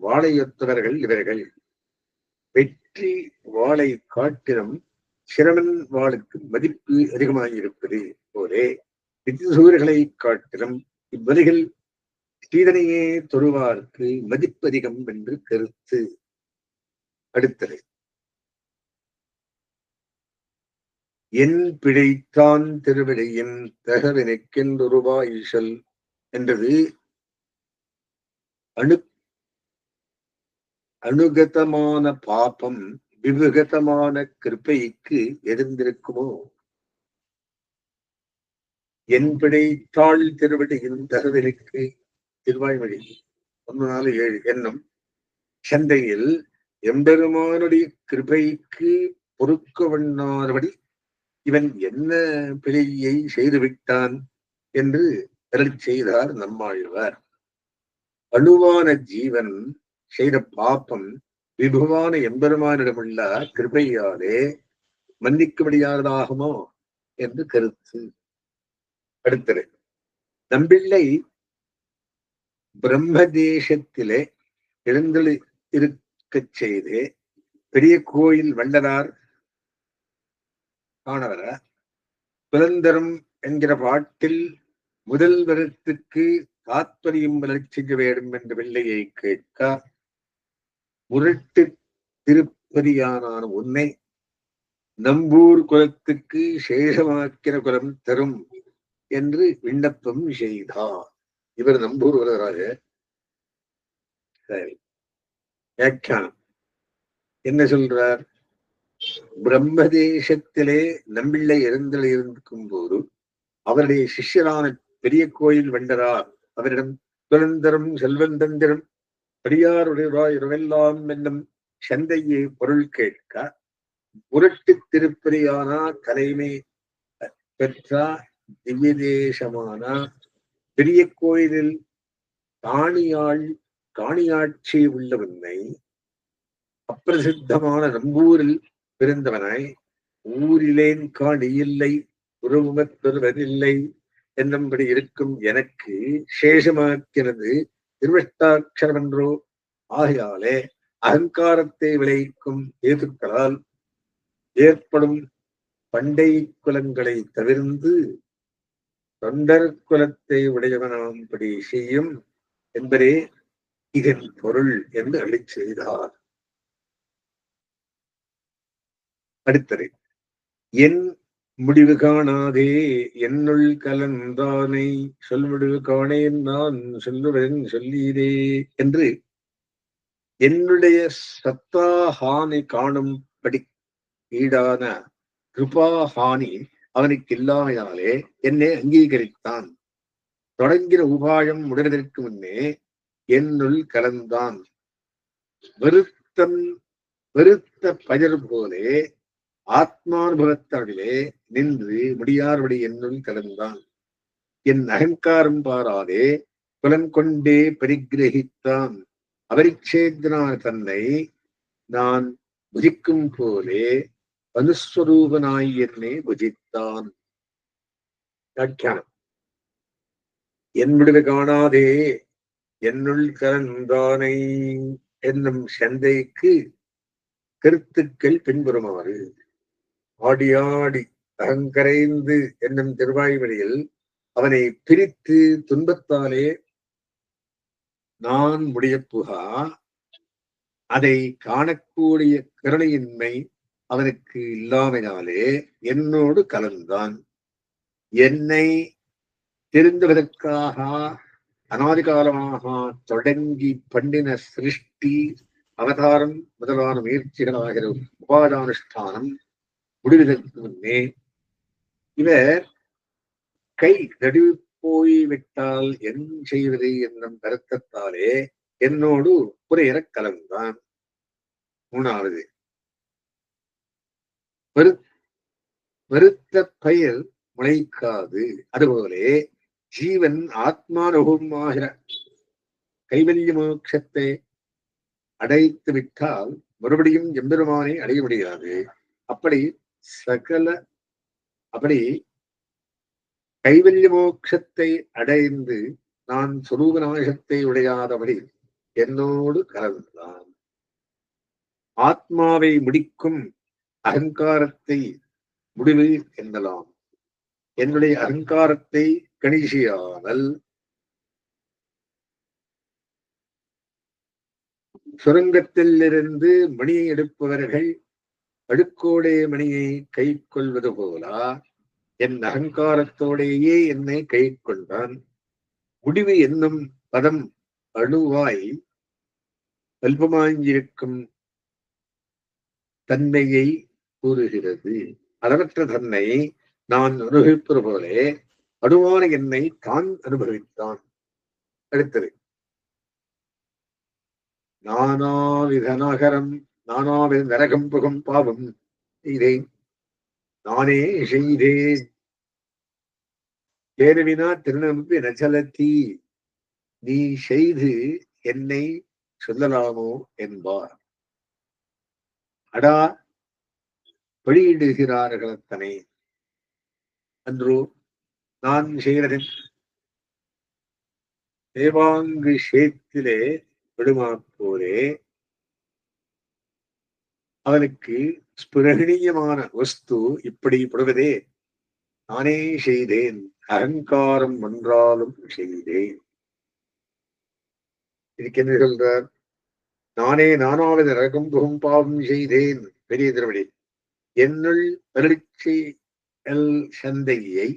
வாழையொத்தவர்கள் இவர்கள். வெற்றி வாளை காட்டிலும் சிரமன் வாளுக்கு மதிப்பு அதிகமாயிருப்பது போலே நித்திசூர்களை காட்டிலும் இவ்வலிகள் சீதனையே தொழுவார்க்கு மதிப்பு அதிகம் என்று கருத்து. அடுத்தது என் பிழைத்தான் திருவிடையின் தகவினைக்கென்றுருவாயிசல் என்றது அனுகதமான பாபம் விவிகதமான கிருப்பைக்கு எழுந்திருக்குமோ? என்படை தாழ் திருவடியின் தகவலுக்கு திருவாய்மொழி 1:4-7 என்னும் சந்தையில் எம்பெருமானுடைய கிருபைக்கு பொறுக்க வண்ணாதபடி இவன் என்ன பிழையை செய்துவிட்டான் என்று அருள் செய்தார் நம்மாழ்வார். அணுவான ஜீவன் செய்த பாப்பம் விபுவான எம்பெருமானிடமுள்ள கிருபையாலே மன்னிக்கும்படியானதாகுமோ என்று கருத்து. அடுத்தது, நம்பிள்ளை பிரம்ம தேசத்திலே எழுந்தொழி இருக்கச் செய்து பெரிய கோயில் வண்டனார் காணவர புலந்தரும் என்கிற பாட்டில் முதல் வருத்துக்கு தாத்பரியம் வளர்ச்சிக்க வேண்டும் என்ற வெள்ளையை கேட்க முரட்டு திருப்பதியான உன்னை நம்பூர் குலத்துக்கு சேஷமாக்கிற குலம் தரும் என்று விண்ணப்பம் செய்தார். இவர் நம்பூர் வருவராக. சரி, வியாக்கியானம் என்ன சொல்றார்? பிரம்மதேசத்திலே நம்பிள்ளை இருக்கும் போது அவருடைய சிஷ்யரான பெரிய கோயில் வண்டரார் அவரிடம் துலந்தரும் செல்வந்தந்திரம் பெரியாருடையெல்லாம் என்னும் சந்தையை பொருள் கேட்க முரட்டு திருப்பதியான தலைமை பெற்ற திவ்ய தேசமான பெரிய கோயிலில் காணியாட்சி உள்ளவனை அப்பிரசித்தமான நம்பூரில் பிறந்தவனாய் ஊரிலேன் காணி இல்லை உறவுமற்றொருவனில்லை என்னும்படி இருக்கும் எனக்கு சேஷமாக்கிறது திருவஷ்டாட்சரம் என்றோ. ஆகையாலே அகங்காரத்தை விளைவிக்கும் ஏதுக்களால் ஏற்படும் பண்டை குலங்களை தவிர்ந்து தொண்டர் குலத்தை உடையவனாம்படி செய்யும் என்பதே இதன் பொருள் என்று அழி செய்தார். அடுத்தது, என் முடிவு காணாதே என்னுள் கலந்தானை சொல்முடிவு காணேன் நான் சொல்லுவன் சொல்லீரே என்று என்னுடைய சத்தாஹானை காணும்படி ஈடான கிருபாஹானி அவனுக்கு இல்லாமையாலே என்னை அங்கீகரித்தான். தொடங்கிற உபாயம் முடிவதற்கு முன்னே என்னுள் கலந்தான். வெறுத்த பஜர் போலே ஆத்மானுபவத்தவிலே நின்று முடியாதபடி என்னுள் கலந்தான். என் அகங்காரம் பாராதே புலன் கொண்டே பரிகிரகித்தான். அபரிச்சேதனான தன்னை நான் புஜிக்கும் போலே அனுஸ்வரூபனாய் என்னை புஜித்தான். வியாக்கியானம், என் முடிவு காணாதே என்னுள் கலந்தானை என்னும் சந்தைக்கு கருத்துக்கள் பின்வருமாறு. ஆடியாடி அகங்கரைந்து என்னும் திருவாய்மொழியில் அவனை பிரித்து துன்பத்தாலே நான் முடியப்புகா அதை காணக்கூடிய கருணையின்மை அவனுக்கு இல்லாமையாலே என்னோடு கலந்தான். என்னை தெரிந்துவதற்காக அநாதிகாலமாக தொடங்கி பண்ணின சிருஷ்டி அவதாரம் முதலான முயற்சிகளாகிற உபாதானுஷ்டானம் முடிவதற்கு முன்னே இவர் கை நடுவு போய்விட்டால் என் செய்வது என்னும் கருத்தத்தாலே என்னோடு புறையற கலந்தான். மூணாவது, வெறுத்த பயிர் முளைக்காது. அதுபோலே ஜீவன் ஆத்மானுபவமாகிற கைவல்ய மோட்சத்தை அடைத்து விட்டால் மறுபடியும் எம்பெருமானை அடைய முடியாது. அப்படி கைவல்ய மோட்சத்தை அடைந்து நான் சுரூபநாசத்தை உடையாதபடி என்னோடு கலந்தான். ஆத்மாவை முடிக்கும் அகங்காரத்தை முடிவு என்னலாம். என்னுடைய அகங்காரத்தை கணிசியாமல் சுரங்கத்திலிருந்து மணியை எடுப்பவர்கள் அடுக்கோடே மணியை கை கொள்வது போல என் அகங்காரத்தோடையே என்னை கை கொண்டான். முடிவு என்னும் பதம் அணுவாய் அல்பமாயிருக்கும் தன்மையை கூறுகிறது. அளவற்ற தன்னை நான் அனுபவிப்பது போலே அடுவான என்னை தான் அனுபவித்தான். அடுத்தது நானாவித நகரம் நானாவித நரகம் புகும் பாவம் செய்தேன் நானே செய்தேன் தேனவினா திருநம்பி நச்சலத்தி நீ செய்து என்னை சொல்லலாமோ என்பார். அடா வெளியிடுகிறார்களத்தனை அன்றோ நான் செய்கிறேன் தேவாங்கு சேத்திலே விடுமாப்போரே அவனுக்கு ஸ்புரகணீயமான வஸ்து இப்படி படுவதே நானே செய்தேன் அகங்காரம் ஒன்றாலும் செய்தேன். இதுக்கு என்ன சொல்றார்? நானே நானாவது நரகம் புகும் பாவம் செய்தேன். பெரிய திருவடி என்னுள் பரீட்சை சந்தையை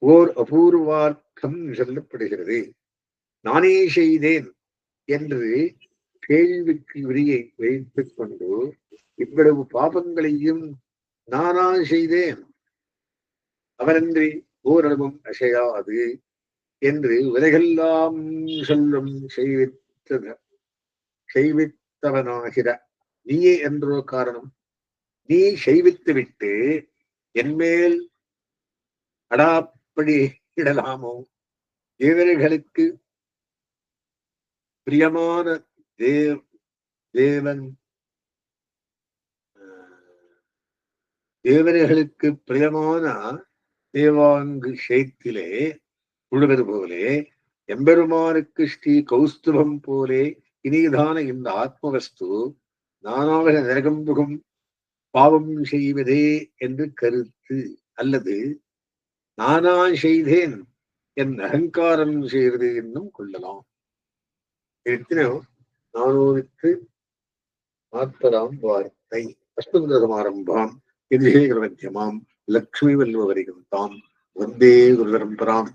ஓர் அபூர்வார்த்தம் சொல்லப்படுகிறது. நானே செய்தேன் என்று கேள்விக்கு விரியை வைத்துக் கொண்டு இவ்வளவு பாபங்களையும் நானா செய்தேன் அவனன்றி ஓரளவும் அசையாது என்று உலகெல்லாம் சொல்லும் செய்வித்தவனாகிற நீயே என்றோ காரணம். நீ செய்வித்து விட்டு என்மேல் அடாப்படி இடலாமோ? தேவர்களுக்கு பிரியமான தேவன் தேவர்களுக்கு பிரியமான தேவாங்கு சேத்திலே உழுவது போலே எம்பெருமானுக்கு ஸ்ரீ கௌஸ்துபம் போலே இனிதான இந்த ஆத்மவஸ்து நானாக நரகம் புகும் பாவம் செய்வதே என்று கருத்து அல்லது நானா செய்தேன் என் அகங்காரம் செய்வது என்னும் கொள்ளலாம். எத்தனையோ 440 வார்த்தை. அஸ்மத்சமாரம்பாம் விஜயகிரமத்தியமாம் லக்ஷ்மி வல்லுவரிகம் தாம் வந்தே குருபரம்பராம்